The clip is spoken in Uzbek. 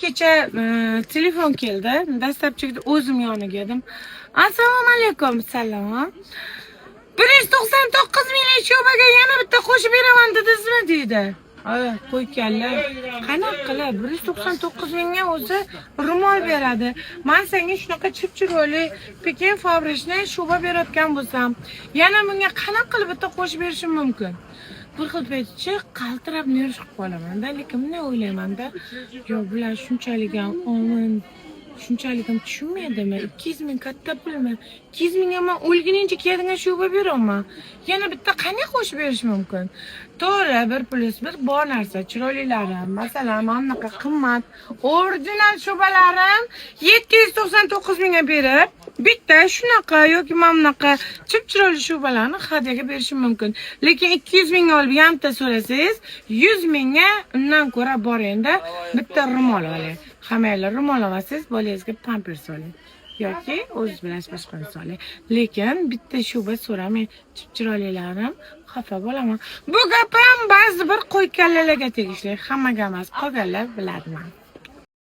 kecha telefon keldi. Dastlabchilikda o'zim yoniga edim. Assalomu alaykum. Salom. 199 ming sho'baga yana bitta qo'shib beraman dedingizmi deydi. Qo'yganlar. Qanaqa qilib 199 mingga o'zi ro'mol beradi. Men senga shunaqa chip-chiroyli Pekin fabrikasidan sho'ba berayotgan bo'lsam, yana bunga qanaqa qilib bitta qo'shib berishim mumkin? Bir xil paytcha qaltirab nurish qilib qolaman-da, lekin bunday o'ylayman-da, yo bular shunchalik ham omin, shunchalik ham tushunmaydimi? 200 ming katta pulmi? 200 mingga men o'lguningcha kelgan sho'ba beraman. Yana bitta qanday qo'shib berish mumkin? To'g'ri, 1+1 bor narsa, chiroylilarim, masalan, bunaqa qimmat, original sho'balarim 799 mingga berib, bitta shunaqa yoki mana bunaqa chip-chiroyli sho'balarni hadyaga berishim mumkin. Lekin 200 mingga olib yarimta so'rasangiz, 100 mingga undan ko'ra bor endi bitta ro'mol oling. Hammanglar ro'mol olasiz, bolangizga pampers oling. Yoki o'zingiz bilan boshqani soling. Lekin bitta sho'ba so'ramang, chip-chiroylilarim, xafa bo'laman. Bu gapim ba'zi bir qo'y kallalarga tegishli, hammaga emas, qolganlar biladiman.